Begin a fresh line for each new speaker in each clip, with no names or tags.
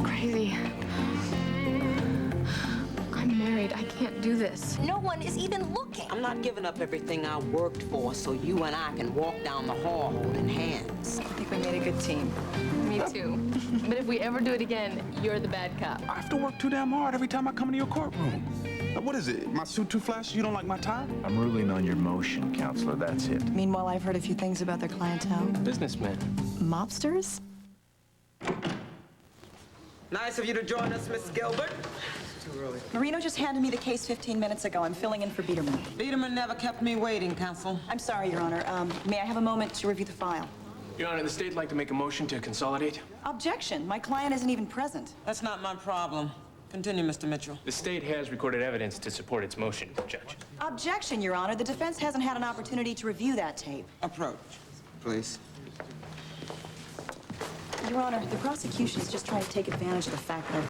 crazy. I'm married. I can't do this.
No one is even looking.
I'm not giving up everything I worked for so you and I can walk down the hall holding hands.
I think we made a good team. Me too. But if we ever do it again, you're the bad cop.
I have to work too damn hard every time I come into your courtroom. What is it? My suit too flashy? You don't like my tie?
I'm ruling on your motion, counselor. That's it.
Meanwhile, I've heard a few things about their clientele.
Businessmen.
Mobsters?
Nice of you to join us, Miss Gilbert.
Marino just handed me the case 15 minutes ago. I'm filling in for Biederman.
Biederman never kept me waiting, counsel.
I'm sorry, Your Honor. May I have a moment to review the file?
Your Honor, the state'd like to make a motion to consolidate.
Objection. My client isn't even present.
That's not my problem. Continue, Mr. Mitchell.
The state has recorded evidence to support its motion, Judge.
Objection, Your Honor. The defense hasn't had an opportunity to review that tape.
Approach, please.
Your Honor, the prosecution is just trying to take advantage of the fact that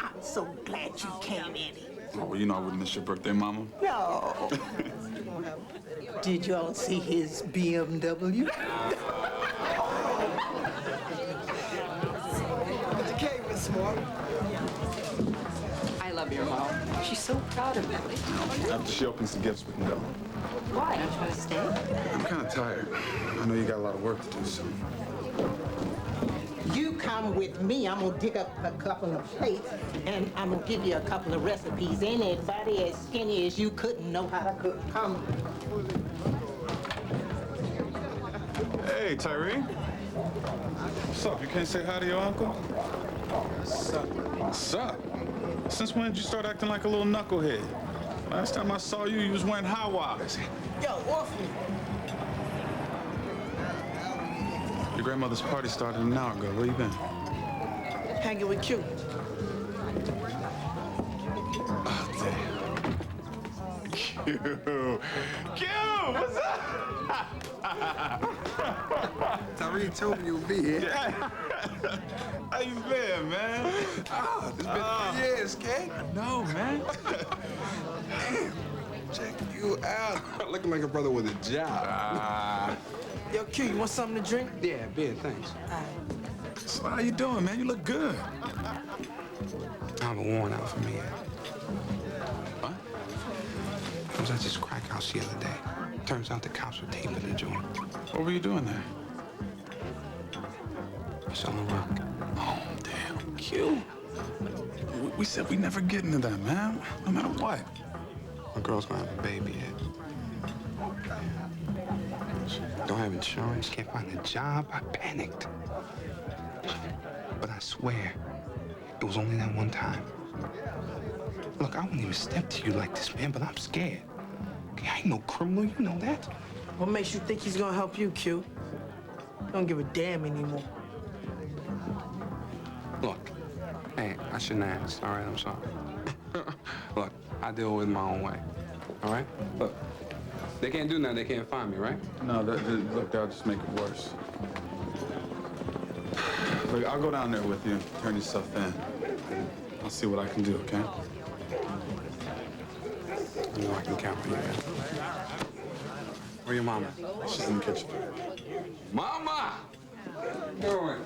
I'm so glad you came in.
Oh, well, you know I wouldn't miss your birthday, Mama.
No. Did y'all see his BMW?
Okay, Miss Smart.
I love your mom. She's so proud of Ellie.
After she opens the gifts, we can go.
Why? Don't you want to stay?
I'm kind of tired. I know you got a lot of work to do, so...
You come with me. I'm gonna dig up a couple of plates, and I'm gonna give you a couple of recipes. Anybody as skinny as you couldn't know how to cook. Come.
Hey, Tyree. What's up? You can't say hi to your uncle? What's up? What's up? Since when did you start acting like a little knucklehead? Last time I saw you, you was wearing high-wise.
Yo, off me.
Your grandmother's party started an hour ago. Where you been?
Hanging with Q.
Oh, damn. Q! What's up?
Tyree told me you would be here.
Yeah. How you been, man?
Oh, it's been 3 years, Kay.
No, man.
Damn. Check you out. Looking like a brother with a job.
Yo, Q, you want something to drink?
Yeah, Ben, thanks.
So how you doing, man? You look good.
I'm worn out from here.
What?
I'm was at this crack house the other day. Turns out the cops were taping the joint.
What were you doing there?
I was on the rock.
Oh, damn, Q. We said we never get into that, man. No matter what.
My girl's gonna have a baby yet. Don't have insurance, can't find a job. I panicked. But I swear, it was only that one time. Look, I wouldn't even step to you like this, man, but I'm scared. Okay, I ain't no criminal, you know that.
What makes you think he's gonna help you, Q? He don't give a damn anymore.
Look, hey, I shouldn't have asked, all right? I'm sorry. Look, I deal with it my own way, all right? Look, they can't do nothing, they can't find me, right?
No, look, that'll just make it worse. Look, I'll go down there with you, turn yourself in. I'll see what I can do, okay?
I know I can count on you, man. Where your mama?
She's in the kitchen.
Mama! Doing?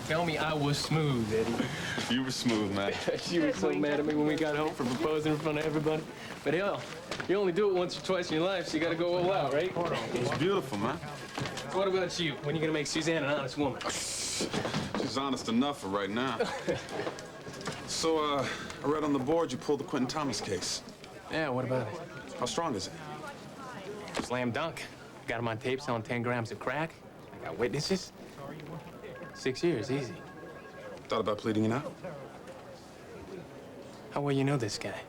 Tell me I was smooth, Eddie.
You were smooth, man.
She was so mad at me when we got home for proposing in front of everybody. But hell, you only do it once or twice in your life, so you gotta go all out, right?
It's beautiful, man.
What about you? When are you gonna make Suzanne an honest woman?
She's honest enough for right now. So, I read on the board you pulled the Quentin Thomas case.
Yeah, what about it?
How strong is it?
Slam dunk. Got him on tape selling 10 grams of crack. I got witnesses. 6 years, easy.
Thought about pleading it out?
How well you know this guy?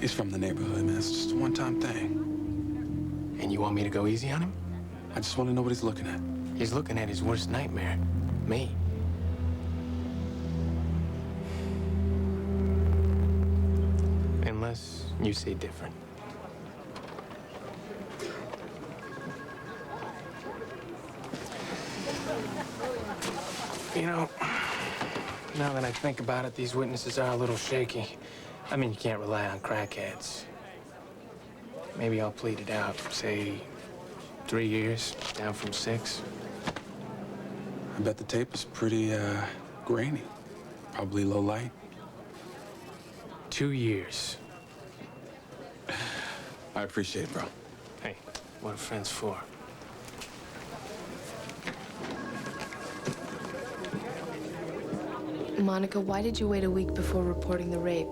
He's from the neighborhood, man. It's just a one-time thing.
And you want me to go easy on him?
I just want to know what he's looking at.
He's looking at his worst nightmare. Me. Unless you say different. You know, now that I think about it, these witnesses are a little shaky. I mean, you can't rely on crackheads. Maybe I'll plead it out, say 3 years, down from 6.
I bet the tape is pretty, grainy. Probably low light.
2 years.
I appreciate it, bro.
Hey, what are friends for?
Monica, why did you wait a week before reporting the rape?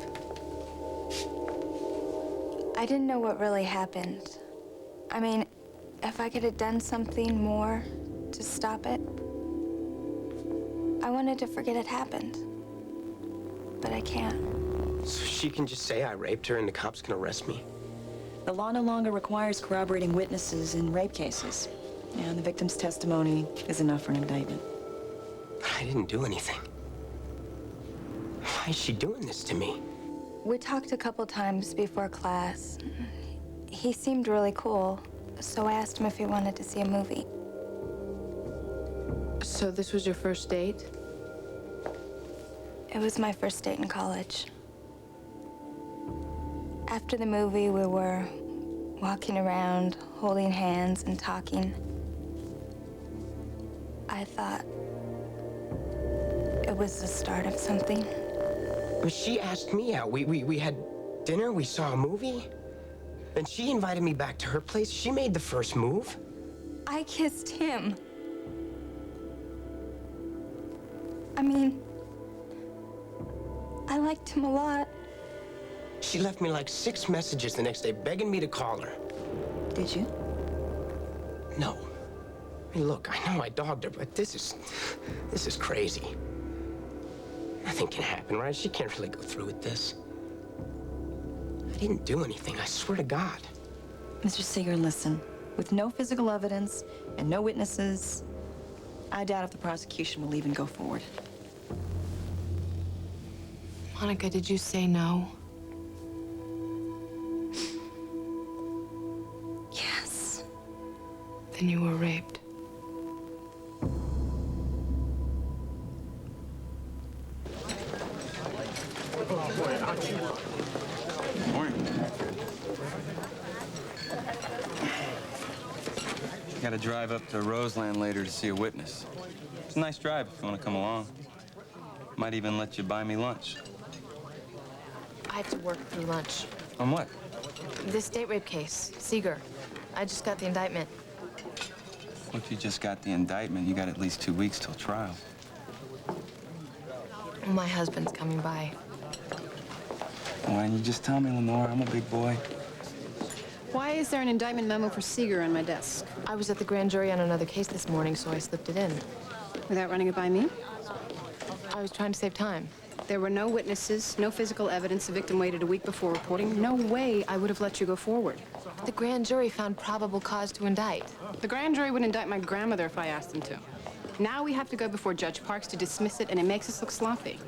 I didn't know what really happened. I mean, if I could have done something more to stop it, I wanted to forget it happened. But I can't.
So she can just say I raped her and the cops can arrest me?
The law no longer requires corroborating witnesses in rape cases. And the victim's testimony is enough for an indictment.
I didn't do anything. Why is she doing this to me?
We talked a couple times before class. He seemed really cool, so I asked him if he wanted to see a movie.
So this was your first date?
It was my first date in college. After the movie, we were walking around, holding hands and talking. I thought it was the start of something.
But she asked me out. We had dinner, we saw a movie. Then she invited me back to her place. She made the first move.
I kissed him. I mean, I liked him a lot.
She left me like 6 messages the next day begging me to call her.
Did you?
No. I mean, look, I know I dogged her, but this is crazy. Nothing can happen, right? She can't really go through with this. I didn't do anything, I swear to God.
Mr. Seeger, listen. With no physical evidence and no witnesses, I doubt if the prosecution will even go forward.
Monica, did you say no?
Yes.
Then you were raped.
Morning.
Got to drive up to Roseland later to see a witness. It's a nice drive if you want to come along. Might even let you buy me lunch.
I have to work through lunch.
On what?
This date rape case, Seeger. I just got the indictment.
Well, if you just got the indictment, you got at least 2 weeks till trial.
My husband's coming by.
Why don't you just tell me, Lenore? I'm a big boy.
Why is there an indictment memo for Seeger on my desk?
I was at the grand jury on another case this morning, so I slipped it in.
Without running it by me?
I was trying to save time.
There were no witnesses, no physical evidence. The victim waited a week before reporting. No way I would have let you go forward.
The grand jury found probable cause to indict.
The grand jury would indict my grandmother if I asked them to. Now we have to go before Judge Parks to dismiss it, and it makes us look sloppy.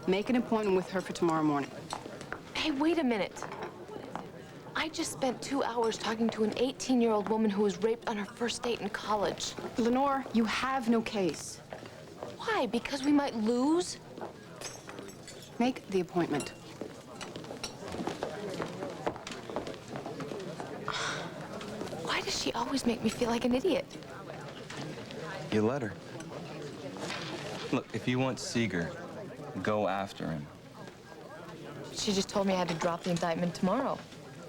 Make an appointment with her for tomorrow morning.
Hey, wait a minute. I just spent 2 hours talking to an 18-year-old woman who was raped on her first date in college.
Lenore, you have no case.
Why? Because we might lose?
Make the appointment.
Why does she always make me feel like an idiot?
You let her. Look, if you want Seeger, go after him.
She just told me I had to drop the indictment tomorrow.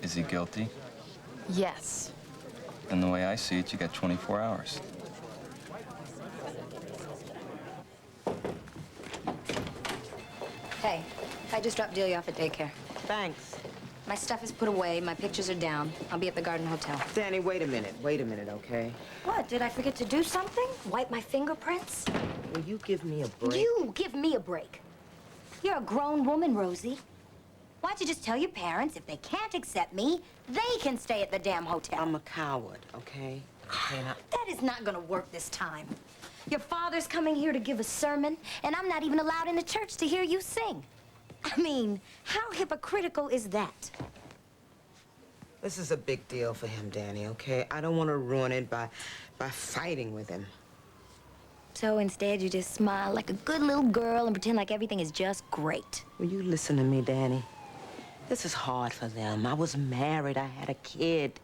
Is he guilty?
Yes.
And the way I see it, you got 24 hours.
Hey, I just dropped Delia off at daycare.
Thanks.
My stuff is put away, my pictures are down. I'll be at the Garden Hotel.
Danny, wait a minute, okay?
What, did I forget to do something? Wipe my fingerprints?
Will you give me a break?
You give me a break. You're a grown woman, Rosie. Why don't you just tell your parents if they can't accept me, they can stay at the damn hotel?
I'm a coward, okay?
That is not gonna work this time. Your father's coming here to give a sermon, and I'm not even allowed in the church to hear you sing. I mean, how hypocritical is that?
This is a big deal for him, Danny, okay? I don't want to ruin it by fighting with him.
So instead, you just smile like a good little girl and pretend like everything is just great.
Will you listen to me, Danny? This is hard for them. I was married. I had a kid.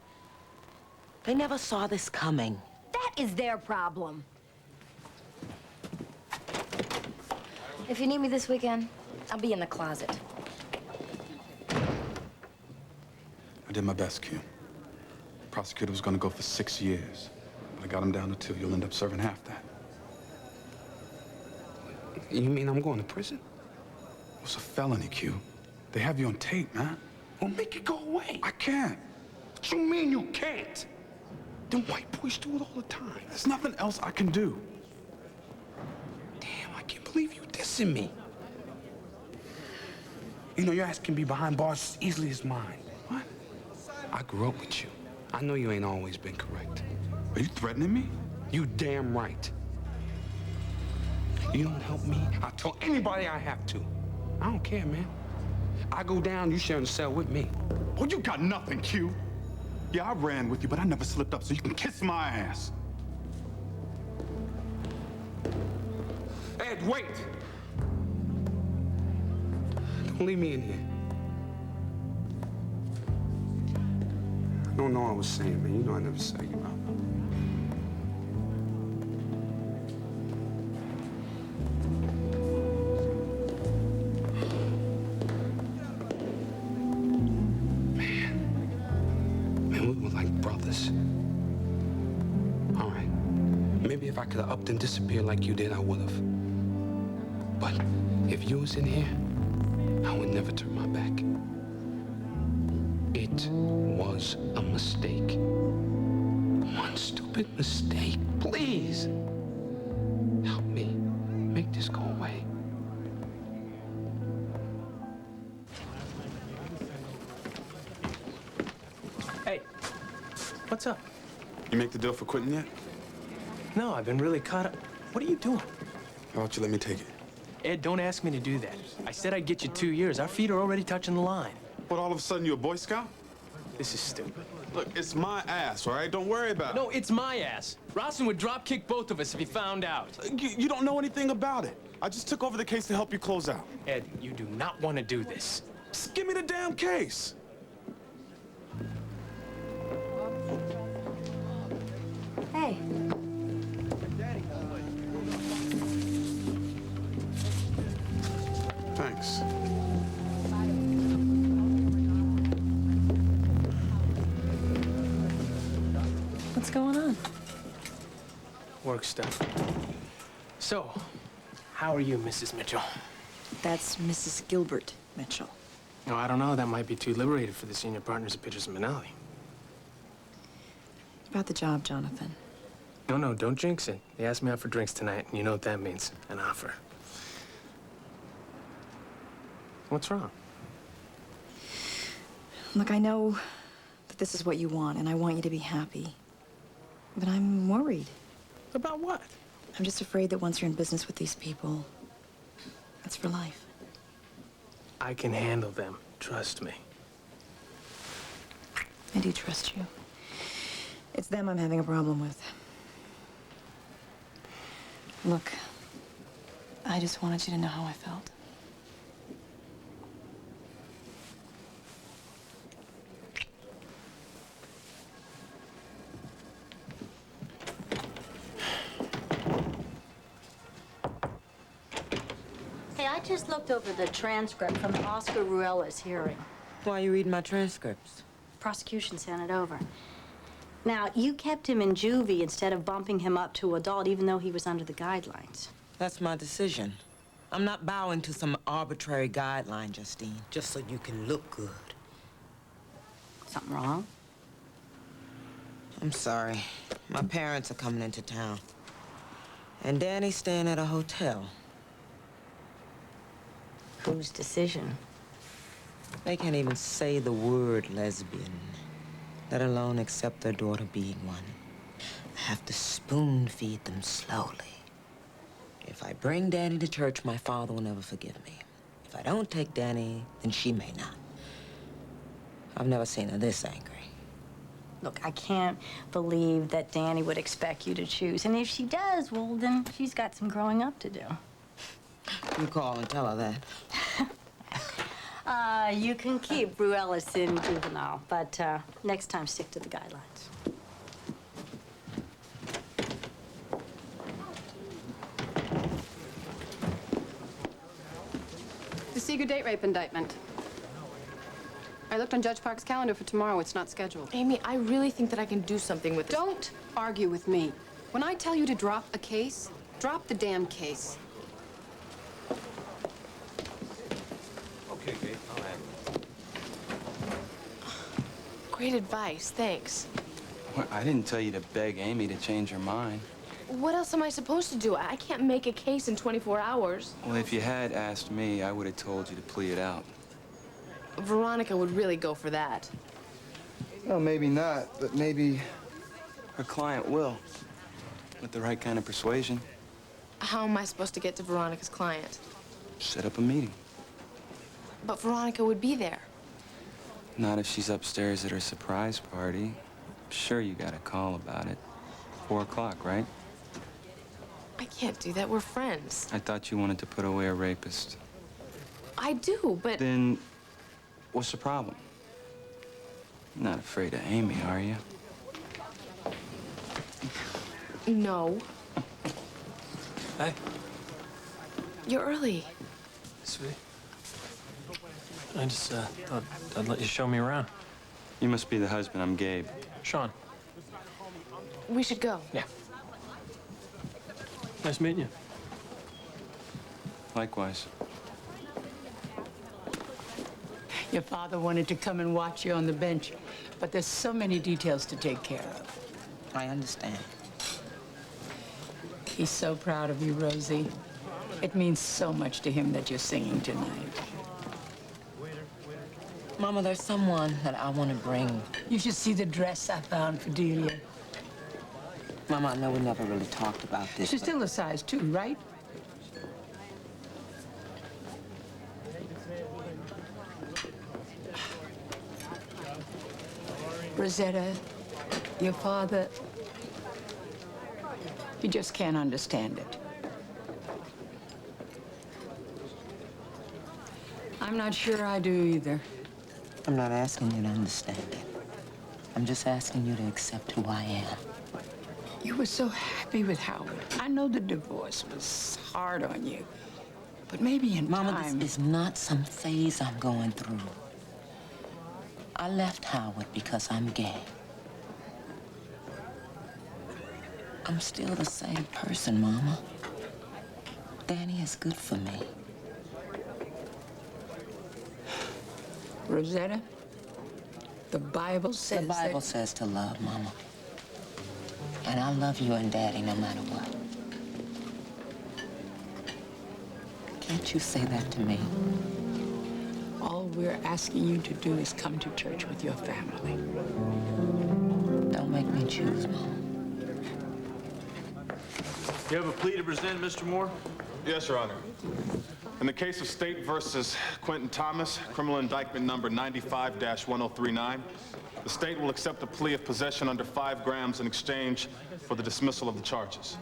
They never saw this coming.
That is their problem. If you need me this weekend, I'll be in the closet.
I did my best, Q. Prosecutor was gonna go for 6 years, but I got him down to 2. You'll end up serving half that.
You mean I'm going to prison?
It's a felony, Q. They have you on tape, man.
Well, make it go away.
I can't.
What you mean you can't? Them white boys do it all the time.
There's nothing else I can do.
Damn, I can't believe you dissing me. You know, your ass can be behind bars as easily as mine.
What?
I grew up with you. I know you ain't always been correct.
Are you threatening me?
You damn right. You don't help me, I'll tell anybody I have to. I don't care, man. I go down, you share in the cell with me.
Oh, you got nothing, Q. Yeah, I ran with you, but I never slipped up, so you can kiss my ass.
Ed, wait! Don't leave me in here. I don't know what I was saying, man. You know I never say you out. If I could have upped and disappeared like you did, I would have. But if you was in here, I would never turn my back. It was a mistake. One stupid mistake. Please, help me make this go away.
Hey, what's up?
You make the deal for quitting yet?
No, I've been really caught up. What are you doing?
How about you let me take it?
Ed, don't ask me to do that. I said I'd get you 2 years. Our feet are already touching the line.
What, all of a sudden you a Boy Scout?
This is stupid.
Look, it's my ass, all right? Don't worry about it.
No, it's my ass. Rawson would drop kick both of us if he found out.
You don't know anything about it. I just took over the case to help you close out.
Ed, you do not want to do this.
Just give me the damn case.
Hey.
business.
What's going on?
Work stuff. So, how are you, Mrs. Mitchell?
That's Mrs. Gilbert Mitchell.
No, I don't know. That might be too liberated for the senior partners at Pitchers and Manelli.
About the job, Jonathan.
No, don't jinx it. They asked me out for drinks tonight, and you know what that means. An offer. What's wrong?
Look, I know that this is what you want, and I want you to be happy. But I'm worried.
About what?
I'm just afraid that once you're in business with these people, it's for life.
I can handle them. Trust me.
I do trust you. It's them I'm having a problem with. Look, I just wanted you to know how I felt.
Hey, I just looked over the transcript from Oscar Ruella's hearing.
Why are you reading my transcripts?
Prosecution sent it over. Now, you kept him in juvie instead of bumping him up to adult, even though he was under the guidelines.
That's my decision. I'm not bowing to some arbitrary guideline, Justine, just so you can look good.
Something wrong?
I'm sorry. My parents are coming into town. And Danny's staying at a hotel.
Whose decision?
They can't even say the word lesbian, let alone accept their daughter being one. I have to spoon feed them slowly. If I bring Danny to church, my father will never forgive me. If I don't take Danny, then she may not. I've never seen her this angry.
Look, I can't believe that Danny would expect you to choose. And if she does, well, then she's got some growing up to do.
You call and tell her that.
You can keep Ruella's in juvenile, but next time stick to the guidelines.
The Seeger date rape indictment. I looked on Judge Park's calendar for tomorrow. It's not scheduled.
Amy, I really think that I can do something with this.
Don't argue with me. When I tell you to drop a case, drop the damn case.
Okay, Kate, I'll have it.
Great advice, thanks.
Well, I didn't tell you to beg Amy to change her mind.
What else am I supposed to do? I can't make a case in 24 hours.
Well, if you had asked me, I would have told you to plea it out.
Veronica would really go for that.
Well, maybe not, but maybe her client will. With the right kind of persuasion.
How am I supposed to get to Veronica's client?
Set up a meeting.
But Veronica would be there.
Not if she's upstairs at her surprise party. Sure, you got a call about it. 4 o'clock, right?
I can't do that. We're friends.
I thought you wanted to put away a rapist.
I do, but...
Then, what's the problem? You're not afraid of Amy, are you?
No.
Hey.
You're early.
Sweetie. I just thought I'd let you show me around.
You must be the husband. I'm Gabe.
Sean.
We should go.
Yeah. Nice meeting you.
Likewise.
Your father wanted to come and watch you on the bench, but there's so many details to take care of.
I understand.
He's so proud of you, Rosie. It means so much to him that you're singing tonight.
Mama, there's someone that I want to bring.
You should see the dress I found for Delia.
Mama, I know we never really talked about this.
She's still a size 2, right? Rosetta, your father, he just can't understand it. I'm not sure I do either.
I'm not asking you to understand it. I'm just asking you to accept who I am.
You were so happy with Howard. I know the divorce was hard on you, But maybe in
Mama,
time...
this is not some phase I'm going through. I left Howard because I'm gay. I'm still the same person, Mama. Danny is good for me.
Rosetta, the Bible says
The Bible says to love, Mama. And I love you and Daddy no matter what. Can't you say that to me?
All we're asking you to do is come to church with your family.
Don't make me choose, Mama.
You have a plea to present, Mr. Moore?
Yes, Your Honor. In the case of State versus Quentin Thomas, criminal indictment number 95-1039, the state will accept a plea of possession under 5 grams in exchange for the dismissal of the charges.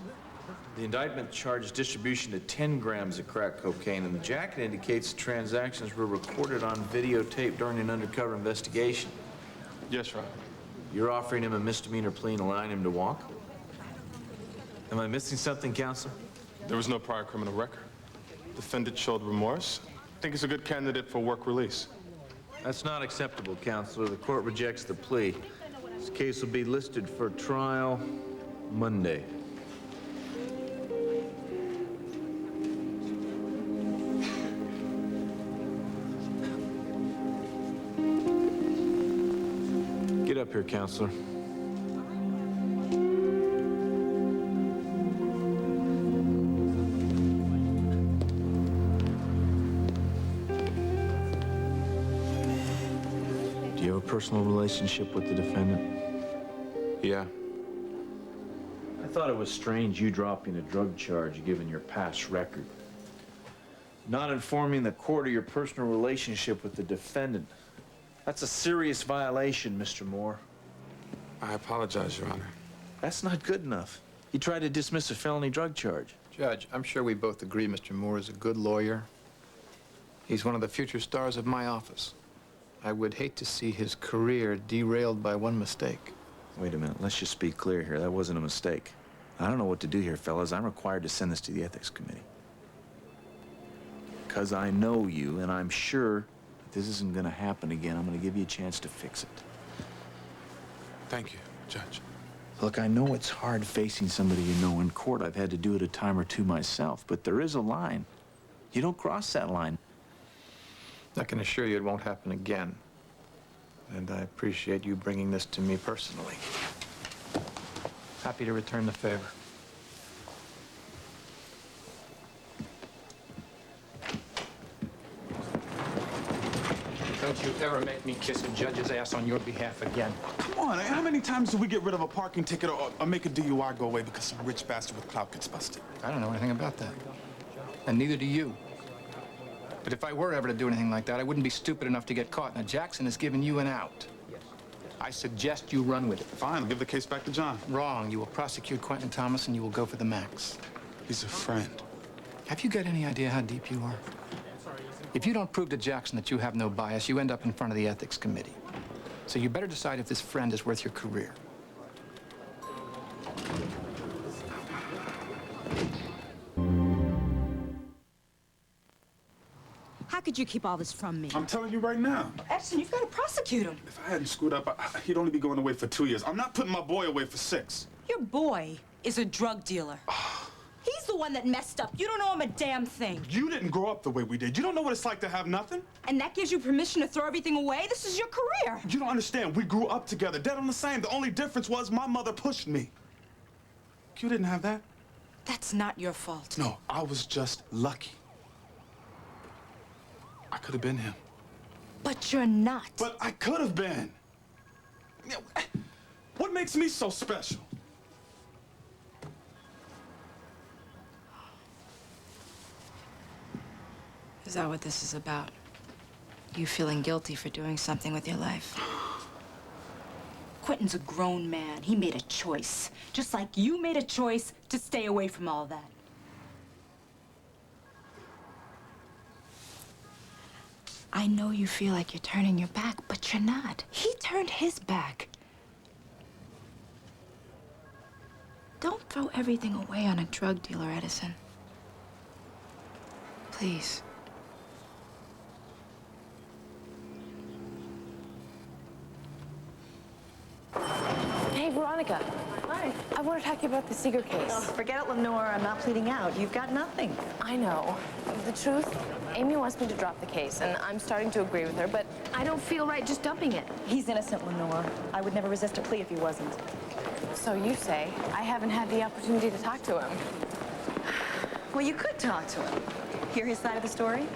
The indictment charges distribution of 10 grams of crack cocaine, and the jacket indicates the transactions were recorded on videotape during an undercover investigation.
Yes, Your Honor.
You're offering him a misdemeanor plea and allowing him to walk? Am I missing something, Counselor?
There was no prior criminal record. Defendant showed remorse. I think he's a good candidate for work release.
That's not acceptable, Counselor. The court rejects the plea. This case will be listed for trial Monday. Get up here, Counselor. Do you have a personal relationship with the defendant?
Yeah.
I thought it was strange you dropping a drug charge given your past record. Not informing the court of your personal relationship with the defendant. That's a serious violation, Mr. Moore.
I apologize, Your Honor.
That's not good enough. You tried to dismiss a felony drug charge.
Judge, I'm sure we both agree Mr. Moore is a good lawyer. He's one of the future stars of my office. I would hate to see his career derailed by one mistake.
Wait a minute, let's just be clear here. That wasn't a mistake. I don't know what to do here, fellas. I'm required to send this to the Ethics Committee. Because I know you, and I'm sure that this isn't going to happen again. I'm going to give you a chance to fix it.
Thank you, Judge.
Look, I know it's hard facing somebody you know in court. I've had to do it a time or two myself, but there is a line. You don't cross that line.
I can assure you it won't happen again. And I appreciate you bringing this to me personally. Happy to return the favor. Don't you ever make me kiss a judge's ass on your behalf again.
Come on, how many times do we get rid of a parking ticket or make a DUI go away because some rich bastard with clout gets busted?
I don't know anything about that. And neither do you. But if I were ever to do anything like that, I wouldn't be stupid enough to get caught. Now, Jackson has given you an out. I suggest you run with it.
Fine, I'll give the case back to John.
Wrong. You will prosecute Quentin Thomas and you will go for the max.
He's a friend.
Have you got any idea how deep you are? If you don't prove to Jackson that you have no bias, you end up in front of the Ethics Committee. So you better decide if this friend is worth your career.
How could you keep all this from me?
I'm telling you right now.
Edison, you've got to prosecute him.
If I hadn't screwed up, he'd only be going away for 2 years. I'm not putting my boy away for 6.
Your boy is a drug dealer. He's the one that messed up. You don't know him a damn thing.
You didn't grow up the way we did. You don't know what it's like to have nothing.
And that gives you permission to throw everything away? This is your career.
You don't understand. We grew up together, dead on the same. The only difference was my mother pushed me. You didn't have that.
That's not your fault.
No, I was just lucky. I could have been him.
But you're not.
But I could have been. What makes me so special?
Is that what this is about? You feeling guilty for doing something with your life?
Quentin's a grown man. He made a choice. Just like you made a choice to stay away from all that.
I know you feel like you're turning your back, but you're not. He turned his back. Don't throw everything away on a drug dealer, Edison.
Please. Hey, Veronica. Hi. I want to talk to you about the Seeger case.
Oh, forget it, Lenore. I'm not pleading out. You've got nothing.
I know. The truth, Amy wants me to drop the case, and I'm starting to agree with her, but I don't feel right just dumping it.
He's innocent, Lenore. I would never resist a plea if he wasn't.
So you say. I haven't had the opportunity to talk to him.
Well, you could talk to him. Hear his side of the story?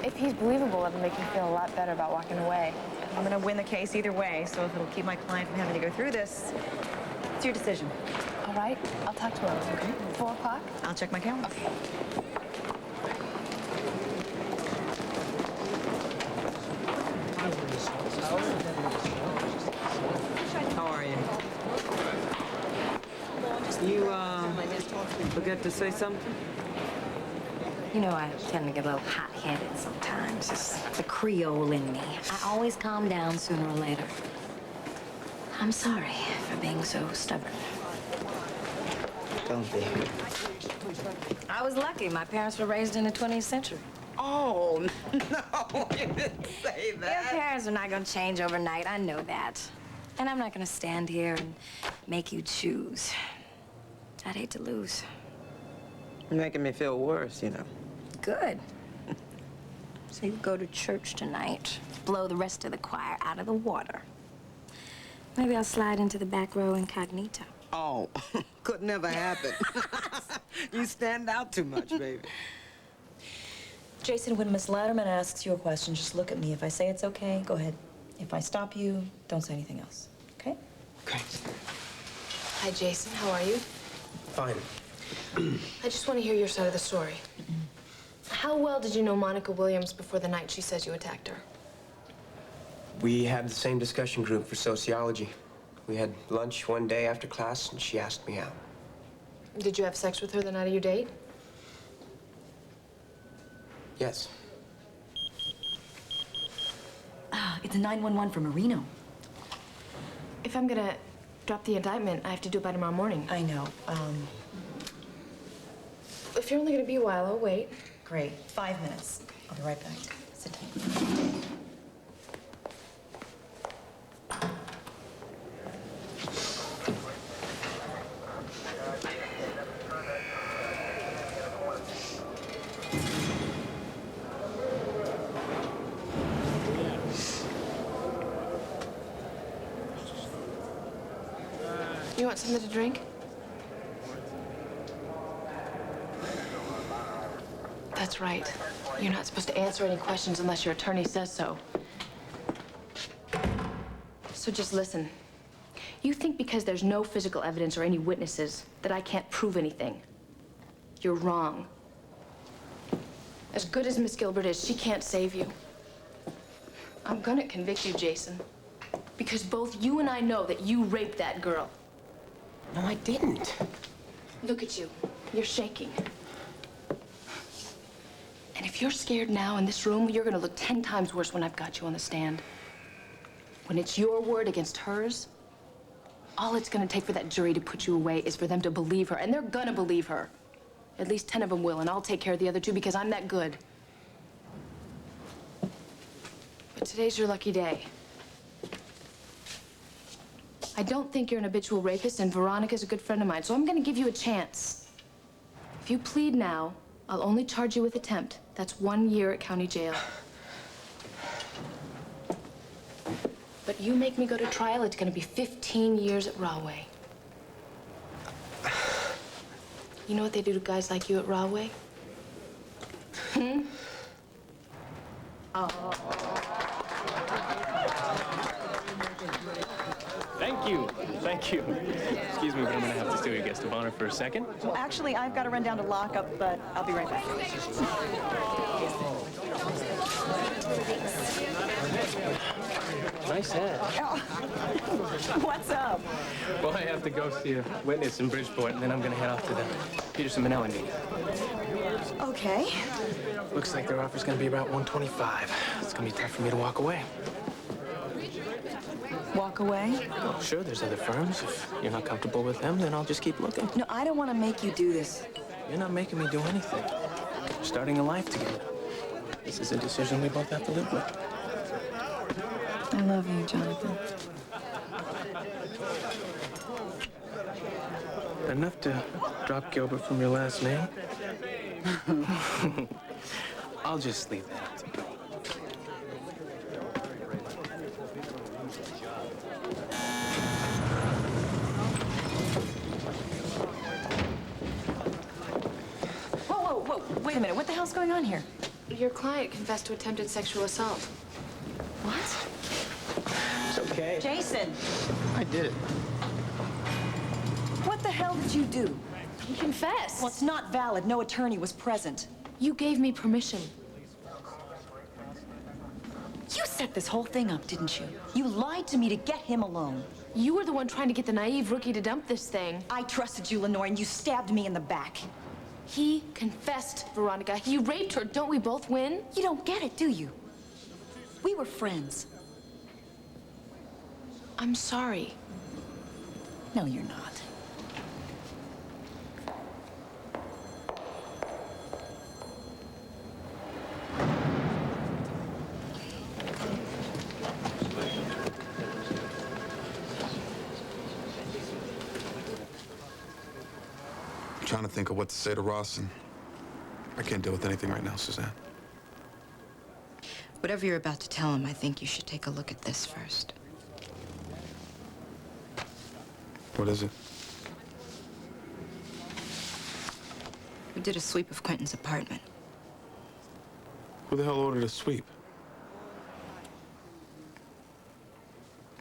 If he's believable, it'll make me feel a lot better about walking away.
I'm gonna win the case either way, so if it'll keep my client from having to go through this, it's your decision.
All right, I'll talk to him. Okay. 4 o'clock?
I'll check my calendar.
Okay.
How are you? You, forget to say something?
You know, I tend to get a little hot-headed sometimes. It's the Creole in me. I always calm down sooner or later. I'm sorry for being so stubborn.
Don't be.
I was lucky. My parents were raised in the 20th century.
Oh, no, you didn't say that.
Your parents are not going to change overnight. I know that. And I'm not going to stand here and make you choose. I'd hate to lose.
You're making me feel worse, you know.
Good. So you go to church tonight, blow the rest of the choir out of the water. Maybe I'll slide into the back row incognito.
Oh, could never happen. You stand out too much, baby.
Jason, when Miss Latterman asks you a question, just look at me. If I say it's okay, go ahead. If I stop you, don't say anything else, okay?
Okay.
Hi, Jason. How are you?
Fine.
I just want to hear your side of the story. How well did you know Monica Williams before the night she says you attacked her?
We had the same discussion group for sociology. We had lunch one day after class, and she asked me out.
Did you have sex with her the night of your date?
Yes.
Ah, it's a 911 for Marino.
If I'm gonna drop the indictment, I have to do it by tomorrow morning.
I know.
If you're only gonna be a while, I'll wait.
Great. 5 minutes. I'll be right back. Sit down.
You want something to drink? That's right. You're not supposed to answer any questions unless your attorney says so. So just listen. You think because there's no physical evidence or any witnesses that I can't prove anything. You're wrong. As good as Miss Gilbert is, she can't save you. I'm gonna convict you, Jason. Because both you and I know that you raped that girl.
No, I didn't.
Look at you. You're shaking. And if you're scared now in this room, you're gonna look 10 times worse when I've got you on the stand. When it's your word against hers, all it's gonna take for that jury to put you away is for them to believe her, and they're gonna believe her. At least 10 of them will, and I'll take care of the other 2 because I'm that good. But today's your lucky day. I don't think you're an habitual rapist, and Veronica's a good friend of mine, so I'm gonna give you a chance. If you plead now, I'll only charge you with attempt. That's 1 year at county jail. But you make me go to trial, it's gonna be 15 years at Rahway. You know what they do to guys like you at Rahway? Oh.
Thank you. Thank you. Excuse me, but I'm gonna have to steal your guest of honor for a second.
Well, actually, I've got to run down to lockup, but I'll be right back.
Nice head.
Oh. What's up?
Well, I have to go see a witness in Bridgeport, and then I'm gonna head off to the Peterson-Manella meeting.
Okay.
Looks like their offer's gonna be about $125. It's gonna be tough for me to walk away.
Walk away?
Oh, sure, there's other firms. If you're not comfortable with them, then I'll just keep looking.
No, I don't want to make you do this.
You're not making me do anything. We're starting a life together. This is a decision we both have to live with.
I love you, Jonathan.
Enough to drop Gilbert from your last name? I'll just leave that up to you.
Whoa, wait a minute. What the hell's going on here?
Your client confessed to attempted sexual assault.
What?
It's okay.
Jason!
I did it.
What the hell did you do?
He confessed.
Well, it's not valid. No attorney was present.
You gave me permission.
You set this whole thing up, didn't you? You lied to me to get him alone.
You were the one trying to get the naive rookie to dump this thing.
I trusted you, Lenore, and you stabbed me in the back.
He confessed, Veronica. He raped her. Don't we both win?
You don't get it, do you? We were friends.
I'm sorry.
No, you're not.
I'm trying to think of what to say to Ross, and I can't deal with anything right now, Suzanne.
Whatever you're about to tell him, I think you should take a look at this first.
What is it?
We did a sweep of Quentin's apartment.
Who the hell ordered a sweep?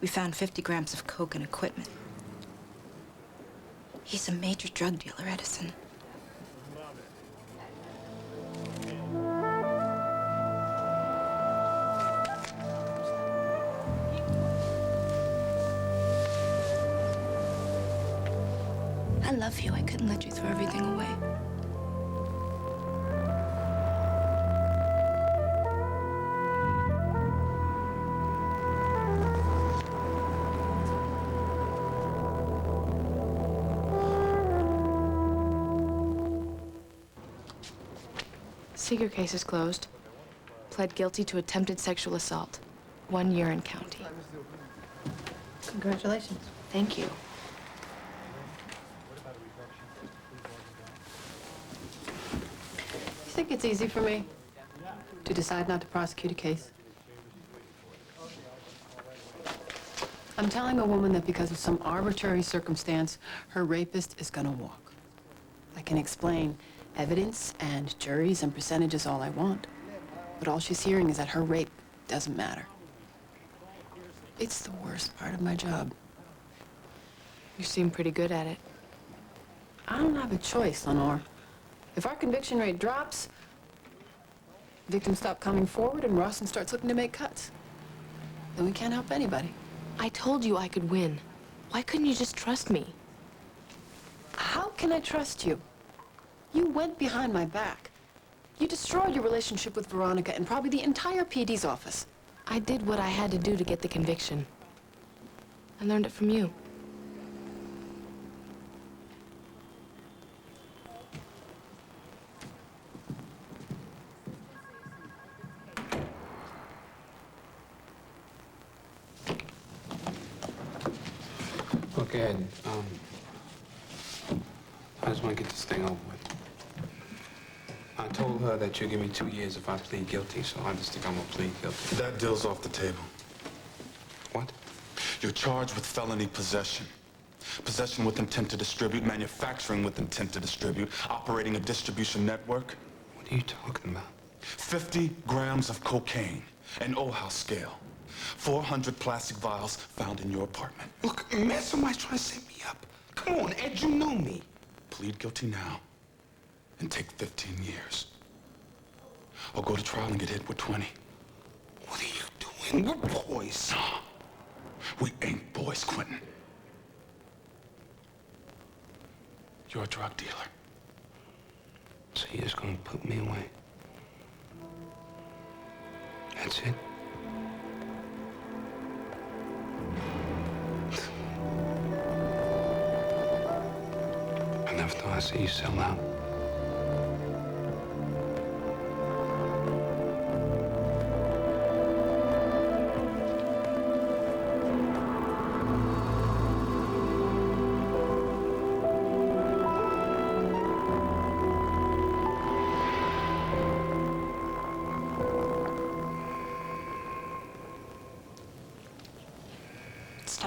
We found 50 grams of coke and equipment. He's a major drug dealer, Edison. I love you. I couldn't let you throw everything away.
Seeger case is closed. Pled guilty to attempted sexual assault. 1 year in county.
Congratulations.
Thank you.
You think it's easy for me to decide not to prosecute a case? I'm telling a woman that because of some arbitrary circumstance, her rapist is gonna walk. I can explain evidence and juries and percentages all I want, but all she's hearing is that her rape doesn't matter. It's the worst part of my job.
You seem pretty good at it.
I don't have a choice, Lenore. If our conviction rate drops, victims stop coming forward and Rawson starts looking to make cuts. Then we can't help anybody.
I told you I could win. Why couldn't you just trust me?
How can I trust you? You went behind my back. You destroyed your relationship with Veronica and probably the entire PD's office.
I did what I had to do to get the conviction. I learned it from you.
Okay, I just want to get this thing over with. I told her that you'll give me 2 years if I plead guilty, so I just think I'm gonna plead guilty.
That deal's off the table.
What?
You're charged with felony possession. Possession with intent to distribute, manufacturing with intent to distribute, operating a distribution network.
What are you talking about?
50 grams of cocaine, an O-House scale. 400 plastic vials found in your apartment.
Look, man, somebody's trying to set me up. Come on, Ed, you know me.
Plead guilty now and take 15 years. Or go to trial and get hit with 20.
What are you doing? We're boys.
No, we ain't boys, Quentin. You're a drug dealer.
So you're just gonna put me away? That's it? I never thought I'd see you sell out.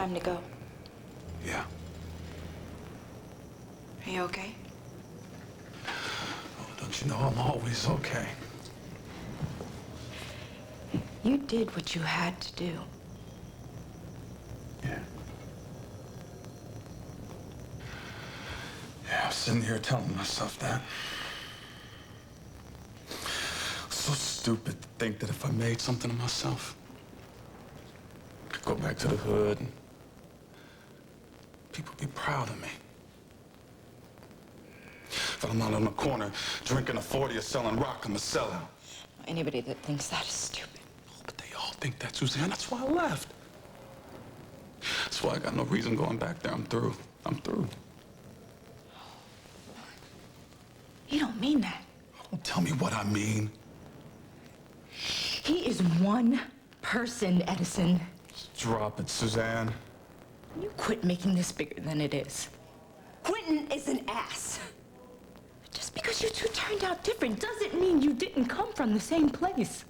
time to go.
Yeah.
Are you okay?
Oh, don't you know I'm always okay?
You did what you had to do.
Yeah, I was sitting here telling myself that. So stupid to think that if I made something of myself, I could go back to the hood and people be proud of me. But I'm not on the corner drinking a 40 or selling rock, I'm a sellout.
Anybody that thinks that is stupid.
But they all think that, Suzanne. That's why I left. That's why I got no reason going back there. I'm through. I'm through.
You don't mean that.
Don't tell me what I mean.
He is one person, Edison.
Drop it, Suzanne.
You quit making this bigger than it is. Quentin is an ass. Just because you two turned out different doesn't mean you didn't come from the same place.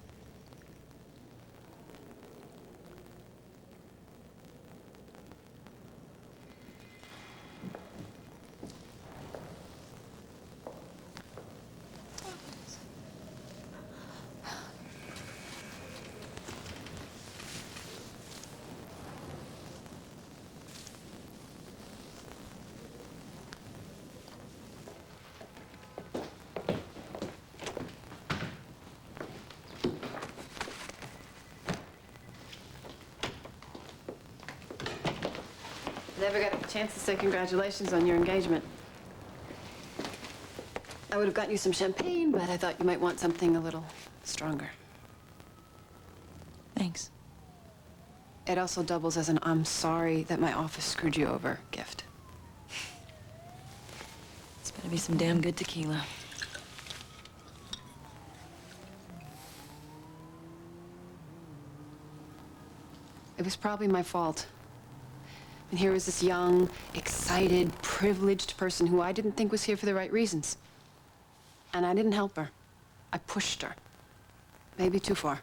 Never got a chance to say congratulations on your engagement. I would have gotten you some champagne, but I thought you might want something a little stronger.
Thanks.
It also doubles as an "I'm sorry that my office screwed you over" gift.
It's better be some damn good tequila.
It was probably my fault. And here was this young, excited, privileged person who I didn't think was here for the right reasons. And I didn't help her. I pushed her. Maybe too far.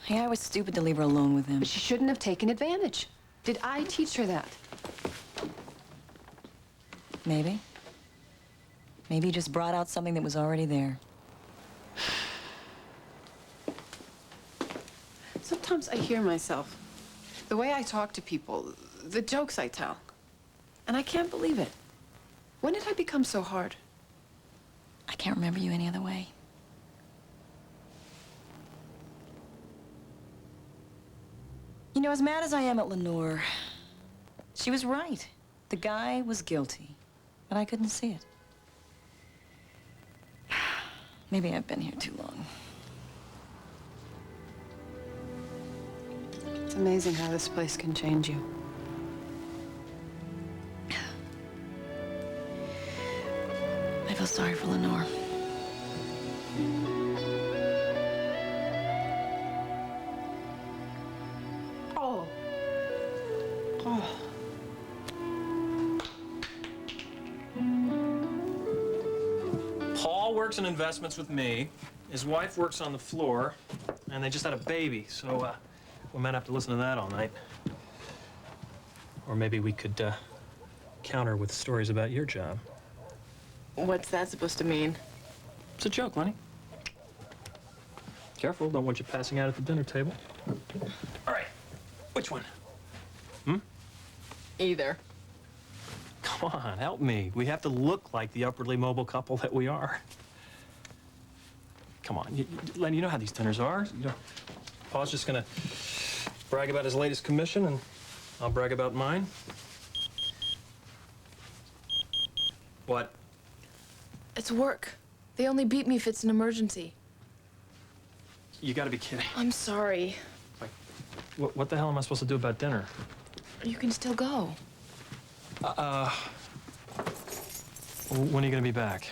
Yeah, I was stupid to leave her alone with him.
But she shouldn't have taken advantage. Did I teach her that?
Maybe. Maybe you just brought out something that was already there.
Sometimes I hear myself. The way I talk to people, the jokes I tell. And I can't believe it. When did I become so hard?
I can't remember you any other way. You know, as mad as I am at Lenore, she was right. The guy was guilty, but I couldn't see it. Maybe I've been here too long.
It's amazing how this place can change you.
I feel sorry for Lenore.
Oh. Oh.
Paul works in investments with me. His wife works on the floor, and they just had a baby, so we might have to listen to that all night. Or maybe we could counter with stories about your job.
What's that supposed to mean?
It's a joke, Lenny. Careful, don't want you passing out at the dinner table. All right, which one?
Either.
Come on, help me. We have to look like the upwardly mobile couple that we are. Come on, Lenny, you know how these dinners are. You know, Paul's just gonna brag about his latest commission, and I'll brag about mine. What?
It's work. They only beat me if it's an emergency.
You gotta be kidding.
I'm sorry.
What the hell am I supposed to do about dinner?
You can still go.
When are you gonna be back?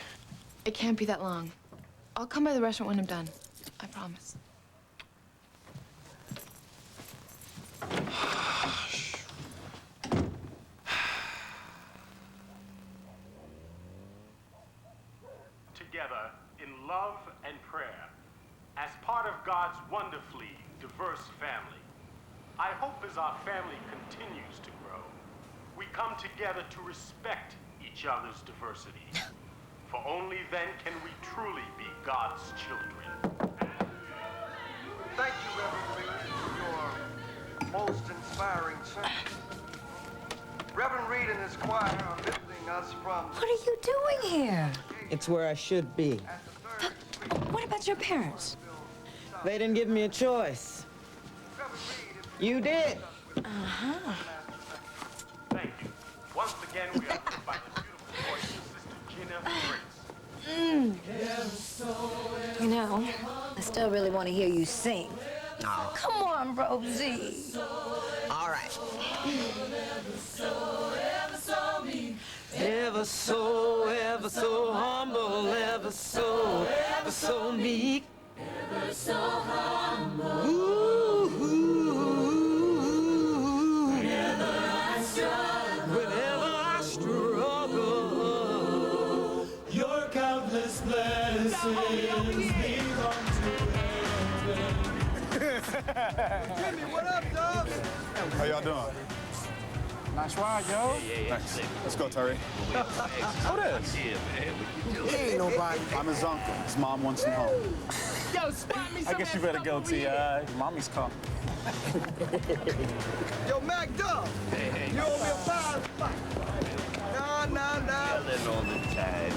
It can't be that long. I'll come by the restaurant when I'm done. I promise.
Together in love and prayer, as part of God's wonderfully diverse family, I hope as our family continues to grow, we come together to respect each other's diversity. For only then can we truly be God's children.
Thank you, Reverend Reed, for your most inspiring sermon. Reverend Reed and his choir are lifting us from...
What are you doing here?
It's where I should be.
What about your parents?
They didn't give me a choice. You did.
Uh-huh.
Thank you. Once again, we are led by the beautiful voice of Sister Jenifer Lewis.
You know, I still really want to hear you sing.
Oh.
Come on, Rosie.
All right. Ever so humble, ever so meek.
Ever so humble.
Whenever I struggle,
your countless blessings belong to heaven.
Jimmy, what up, dog? How y'all doing?
Nice ride, yo.
Thanks. Let's go, Terry. Who this?
He ain't nobody.
I'm his uncle. His mom wants him home.
Yo, spot me
I guess you better go, T.I. Mommy's calling.
Yo, Mac Dub.
Hey.
You owe me a power spot. Nah.
Yelling all the time.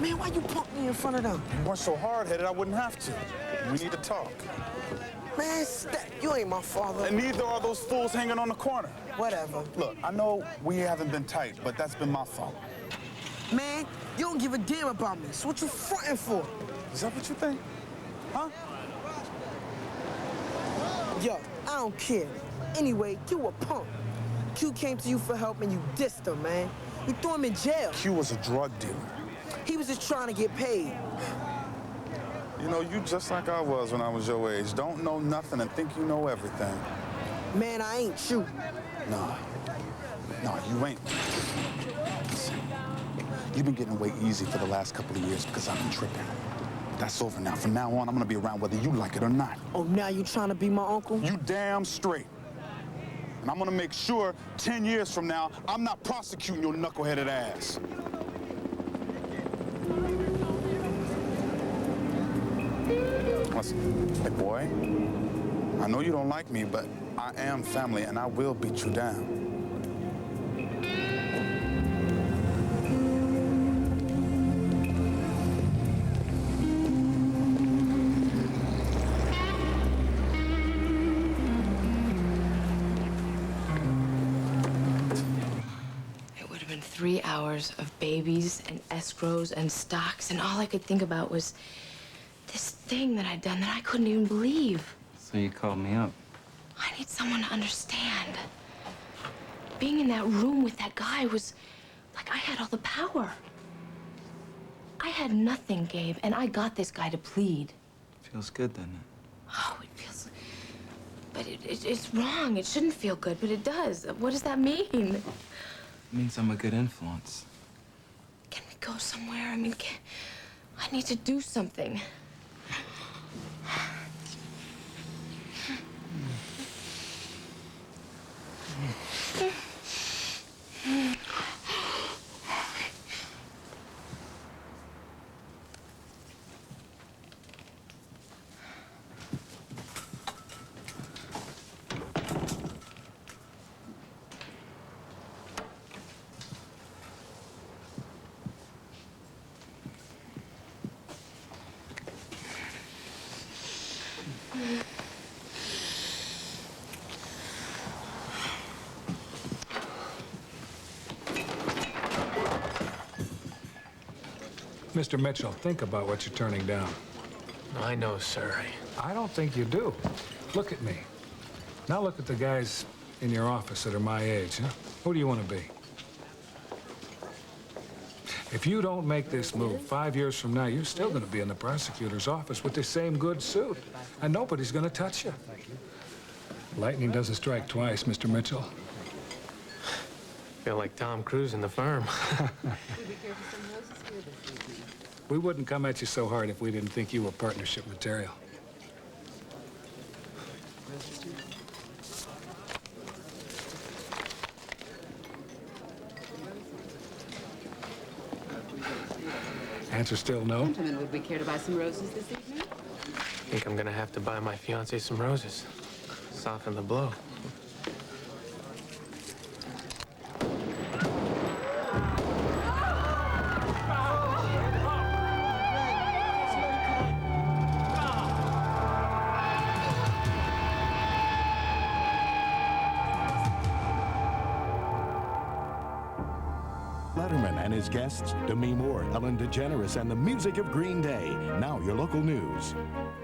Man, why you punk me in front of them?
You weren't so hard-headed, I wouldn't have to. We need to talk.
Man, step. You ain't my father.
And neither are those fools hanging on the corner.
Whatever.
Look, I know we haven't been tight, but that's been my fault.
Man, you don't give a damn about me. So what you fronting for?
Is that what you think? Huh?
Yo, I don't care. Anyway, you a punk. Q came to you for help and you dissed him, man. You threw him in jail.
Q was a drug dealer.
He was just trying to get paid.
You know, you just like I was when I was your age. Don't know nothing and think you know everything.
Man, I ain't you.
No, you ain't. Listen, you've been getting away easy for the last couple of years because I've been tripping. That's over now. From now on, I'm gonna be around whether you like it or not.
Oh, now you trying to be my uncle?
You damn straight. And I'm gonna make sure 10 years from now, I'm not prosecuting your knuckleheaded ass. Listen, big boy, I know you don't like me, but I am family and I will beat you down.
It would have been 3 hours of babies and escrows and stocks, and all I could think about was this thing that I'd done that I couldn't even believe.
So you called me up.
I need someone to understand. Being in that room with that guy was like I had all the power. I had nothing, Gabe, and I got this guy to plead.
Feels good, doesn't it?
Oh, it feels... But it's wrong. It shouldn't feel good, but it does. What does that mean?
It means I'm a good influence.
Can we go somewhere? I mean, I need to do something.
Mr. Mitchell, think about what you're turning down.
I know, sir.
I don't think you do. Look at me. Now look at the guys in your office that are my age, huh? Who do you want to be? If you don't make this move, 5 years from now, you're still going to be in the prosecutor's office with the same good suit, and nobody's going to touch you. Lightning doesn't strike twice, Mr. Mitchell.
Feel like Tom Cruise in The Firm.
We wouldn't come at you so hard if we didn't think you were partnership material. Answer still no?
Gentlemen, would we care to buy some roses this evening?
I think I'm gonna have to buy my fiancée some roses. Soften the blow.
Letterman and his guests, Demi Moore, Ellen DeGeneres, and the music of Green Day. Now your local news.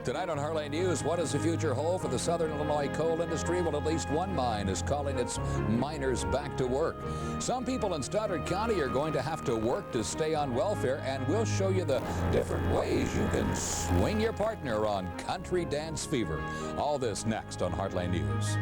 Tonight on Heartland News, what does the future hold for the Southern Illinois coal industry? Well, at least one mine is calling its miners back to work. Some people in Stoddard County are going to have to work to stay on welfare, and we'll show you the different ways you can swing your partner on Country Dance Fever. All this next on Heartland News.